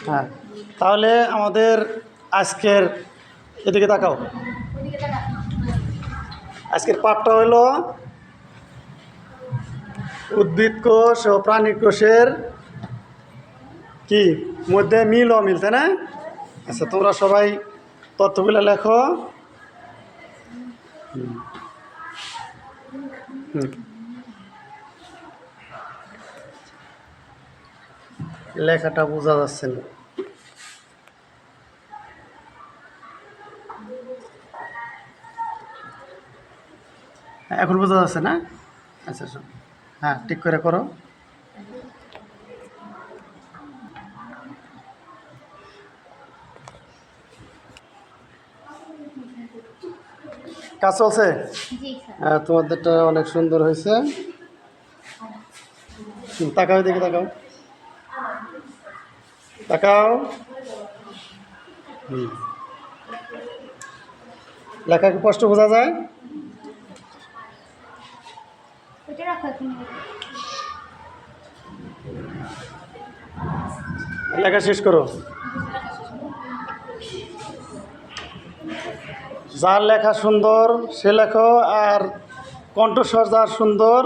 হ্যাঁ, তাহলে আমাদের আজকের এদিকে তাকাও। আজকের পাঠটা হলো উদ্ভিদ কোষ ও প্রাণী কোষের কি মধ্যে মিল অমিল, তাই না? আচ্ছা, তোমরা সবাই তথ্যগুলো লেখো। লেখাটা বোঝা যাচ্ছে না। এখন বোঝা যাচ্ছে না? আচ্ছা, হ্যাঁ, ঠিক করে করো। কাজ চলছে? হ্যাঁ, তোমাদেরটা অনেক সুন্দর হয়েছে। তাকাও, দেখে তাকাও, তাকাও। লেখা কি স্পষ্ট বোঝা যায়? লেখা শেষ করো। যার লেখা সুন্দর সে লেখো, আর কণ্ঠস্বর যার সুন্দর,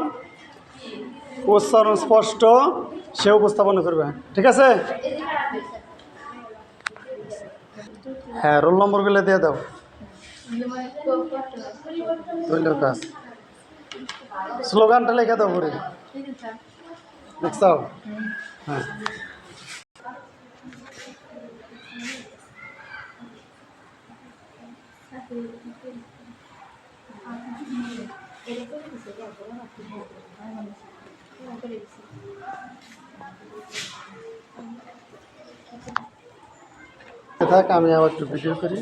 উচ্চারণ স্পষ্ট, সে উপস্থাপন করবে। ঠিক আছে? হ্যাঁ, রোল নম্বরগুলো দিয়ে দাও। কাজ স্লোগানটা লিখে দাও ঘুরে লিখছাও। হ্যাঁ, থাক, আমি আবার একটু ভিডিও করি।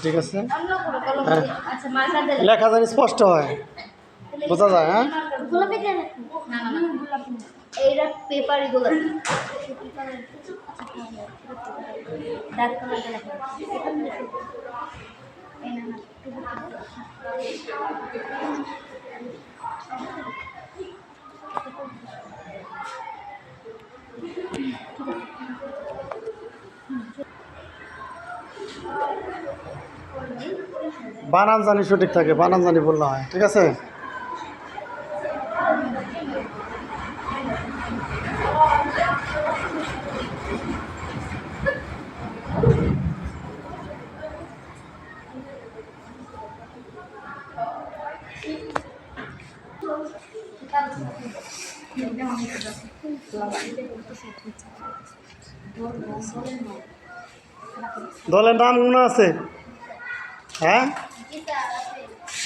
ঠিক আছে। হ্যাঁ, লেখা জানি স্পষ্ট হয়, বোঝা যায়। হ্যাঁ, এইটা পেপারই গোলাপি বানান জানি সঠিক থাকে, বানান জানি বললে হয়। ঠিক আছে? দলের নাম মনে আছে? হ্যাঁ,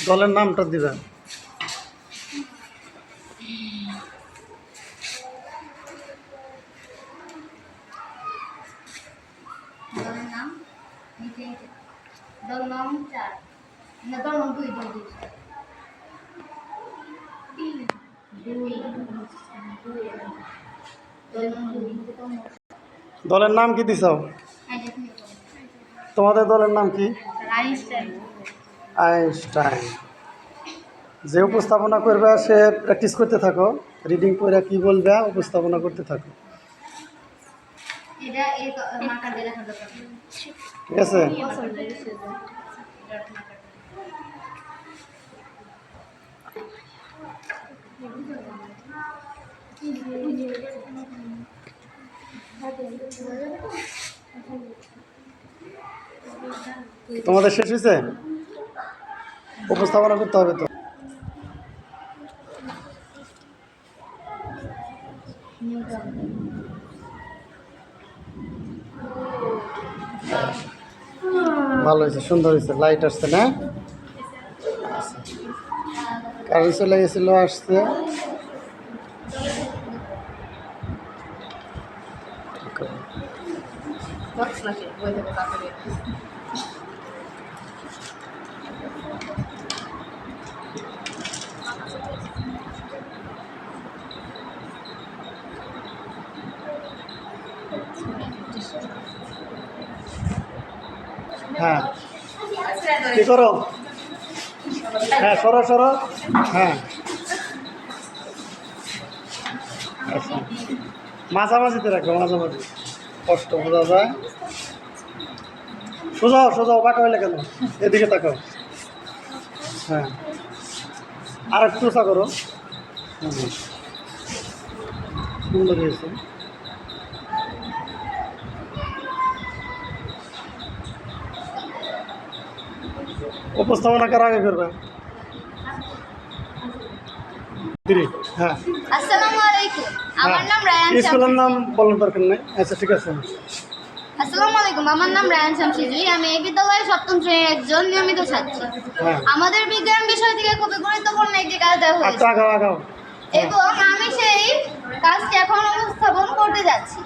দলের নামটা দিবেন। দল নাম 4 না দল নাম 2 দলের নাম কি দিছ? তোমাদের দলের নাম কি? আইনস্টাইন। যে উপস্থাপনা করবে সে প্র্যাকটিস করতে থাকো, রিডিং করে কি বলবে উপস্থাপনা করতে থাকো। ঠিক আছে? তোমাদের শেষ হয়েছে? উপস্থাপনা করতে হবে তো। ভালো হয়েছে, সুন্দর হয়েছে। লাইট আসছে না? কারেন্ট চলে গেছিল, আসছে। হ্যাঁ, কি করো? হ্যাঁ, সরো সরো। হ্যাঁ, আচ্ছা। মাঝামাঝিতে রাখো, মাঝামাঝি কষ্ট বোঝা যায়। সোজাও সোজাও, বাঁকা হইলে কেন? এদিকে তাকাও। হ্যাঁ, আর একটু উঁচা করো। সুন্দর হয়েছে। উপস্থাপনা কার আগে করবে? হ্যাঁ, আসসালামু আলাইকুম, আমার নাম রায়ান স্কুলের শামসি। নাম বলার দরকার নেই। আচ্ছা ঠিক আছে। আসসালামু আলাইকুম, আমার নাম রায়ান শামসিজুই। আমি এই বিদ্যালয়ে সপ্তম শ্রেণীর একজন নিয়মিত ছাত্রী। হ্যাঁ, আমাদের বিজ্ঞান বিষয় থেকে খুবই গুরুত্বপূর্ণ একটি কাজ দেওয়া হয়েছে আচ্ছা আগাও আগাও। এবং আমি সেই কাজটি এখন উপস্থাপন করতে যাচ্ছি।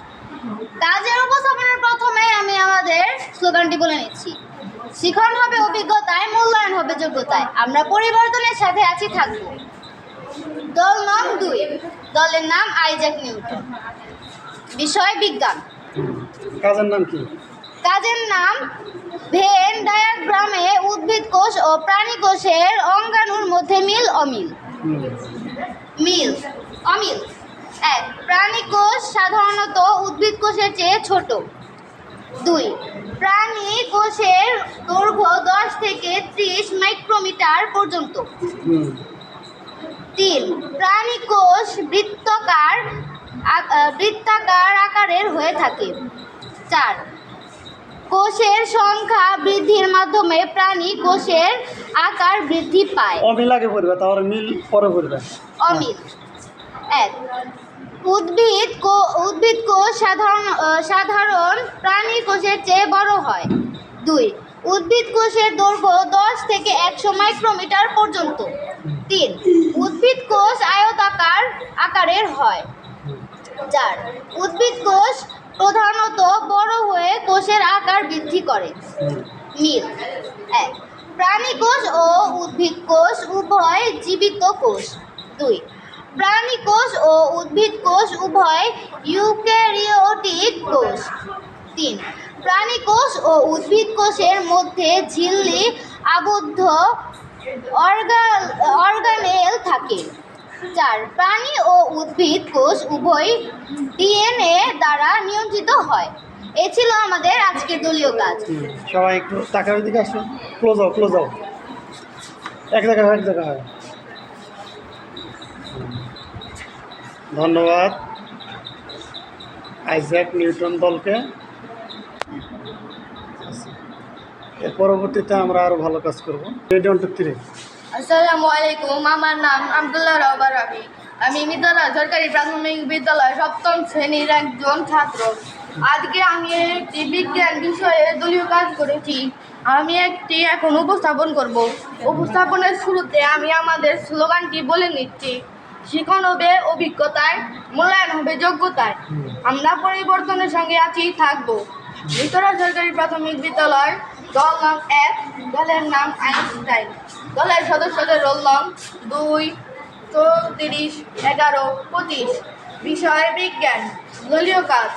কাজের উপস্থাপনের প্রথমে আমি আমাদের স্লোগানটি বলে নিচ্ছি। শিখন হবে অভিজ্ঞতায়, মূল্যায়ন হবে যোগ্যতায়। আমরা পরিবর্তনের সাথে আছি, থাকবো। দল নাম 2, দলের নাম আইজ্যাক নিউটন। বিষয় বিজ্ঞান। কাজের নাম কি? কাজের নাম ভেন ডায়াগ্রামে উদ্ভিদ কোষ ও প্রাণী কোষের অঙ্গাণুর মধ্যে মিল অমিল। মিল অমিল। 1, প্রাণী কোষ সাধারণত উদ্ভিদ কোষের চেয়ে ছোট। 2, প্রাণী কোষের দৈর্ঘ্য 10 থেকে 30 মাইক্রোমিটার পর্যন্ত। 3, প্রাণী কোষ বৃত্তাকার আকারের হয়ে থাকে। 4, কোষের সংখ্যা বৃদ্ধির মাধ্যমে প্রাণী কোষের আকার বৃদ্ধি পায়। অমিল আগে পড়বে, তারপরে মিল পরে পড়বে। অমিল। 1, উদ্ভিদ কোষ সাধারণ প্রাণী কোষের চেয়ে বড় হয়। 2, উদ্ভিদ কোষের দৈর্ঘ্য 10 থেকে 100 মাইক্রোমিটার পর্যন্ত। 3, উদ্ভিদ কোষ আকারের হয়। 4, উদ্ভিদ কোষ প্রধানত বড় হয়ে কোষের আকার বৃদ্ধি করে। মিল। 1, প্রাণী কোষ ও উদ্ভিদ কোষ উভয় জীবিত কোষ। 2, প্রাণী কোষ ও উদ্ভিদ কোষ উভয় ইউক্যারিওটিক কোষ। 3, প্রাণী কোষ ও উদ্ভিদ কোষের মধ্যে ঝিল্লি আবদ্ধ অর্গানেল থাকে। 4, প্রাণী ও উদ্ভিদ কোষ উভয় ডিএনএ দ্বারা নিয়ন্ত্রিত হয়। এ ছিল আমাদের আজকের দলীয় কাজ। সবাই একটু টাকার দিকে আসো। ক্লোজ আও, ক্লোজ আও। এক জায়গায় হয়, এক জায়গায় হয়। ধন্যবাদ আইজ্যাক নিউটন দলকে। এর পরবর্তীতে আমরা আরো ভালো কাজ করবো। রেডি, 1 2 3। আসসালামু আলাইকুম, আমার নাম আব্দুল্লাহ রহমান রাফি। আমি মিতালা সরকারি প্রাথমিক বিদ্যালয় সপ্তম শ্রেণীর একজন ছাত্র। আজকে আমি একটি বিজ্ঞান বিষয়ে দলীয় কাজ করেছি। আমি এখন উপস্থাপন করব। উপস্থাপনের শুরুতে আমি আমাদের স্লোগানটি বলে নিচ্ছি। শিখন হবে অভিজ্ঞতায়, মূল্যায়ন হবে যোগ্যতায়। আমরা পরিবর্তনের সঙ্গে আছি, থাকবো। মিতালা সরকারি প্রাথমিক বিদ্যালয়, দল নাম 1, দলের নাম আইনস্টাইন। দলের সদস্যদের রোল নং 2, 34, 11, 25। বিষয় বিজ্ঞান। দলীয় কাজ।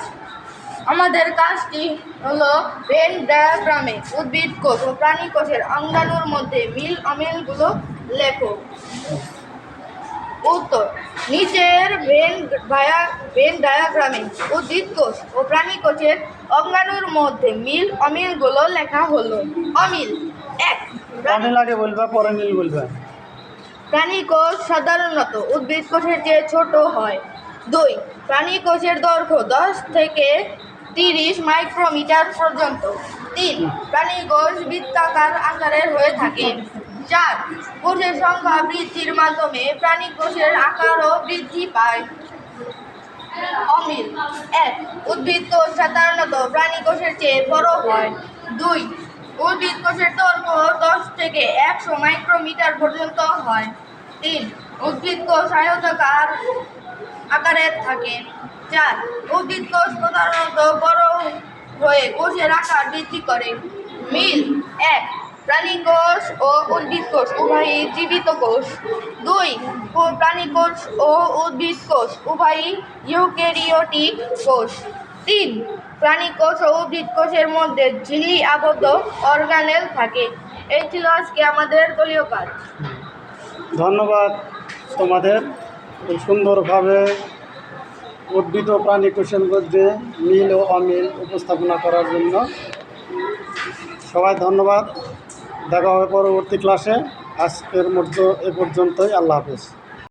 আমাদের কাজটি হলো ভেন ডায়াগ্রামে উদ্ভিদ কোষ ও প্রাণী কোষের অঙ্গাণুর মধ্যে মিল অমিলগুলো লেখো। উত্তর: নিচের ভেন ডায়াগ্রামে উদ্ভিদ কোষ ও প্রাণী কোষের অঙ্গাণুর মধ্যে মিল অমিলগুলো লেখা হলো। অমিল: 1, অমিল আগে বলবা, পরে মিল বলবা। প্রাণী কোষ সাধারণত উদ্ভিদ কোষের চেয়ে ছোট হয়। 2, প্রাণী কোষের দৈর্ঘ্য 10 থেকে 30 মাইক্রোমিটার পর্যন্ত। 3, প্রাণী কোষ বৃত্তাকার আকারের হয়ে থাকে। 4, কোষের সংখ্যা বৃদ্ধির মাধ্যমে প্রাণী কোষের আকারও বৃদ্ধি পায়। অমিল: 1, উদ্ভিদ কোষ সাধারণত প্রাণী কোষের চেয়ে বড় হয়। 2, উদ্ভিদ কোষের দৈর্ঘ্য 10 থেকে 100 মাইক্রোমিটার পর্যন্ত হয়। 3, উদ্ভিদ কোষ আয়তাকার আকারের থাকে। 4, উদ্ভিদ কোষ প্রধানত বড় হয়ে কোষের আকার বৃদ্ধি করে। মিল: 1, প্রাণী কোষ ও উদ্ভিদ কোষ উভয়ই জীবিত কোষ। 2, প্রাণী কোষ ও উদ্ভিদ কোষ উভয়ই ইউক্যারিওটিক কোষ। 3, প্রাণী কোষ ও উদ্ভিদ কোষের মধ্যে ঝিল্লি আবদ্ধ অর্গানেল থাকে। এই ছিল আজকে আমাদের দলীয় কাজ। ধন্যবাদ তোমাদের। খুব সুন্দরভাবে উদ্ভিদ ও প্রাণী কোষের মধ্যে মিল ও অমিল উপস্থাপনা করার জন্য। সবাই ধন্যবাদ। দেখা হবে পরবর্তী ক্লাসে। আজকের মধ্যে এ পর্যন্তই। আল্লাহ হাফেজ।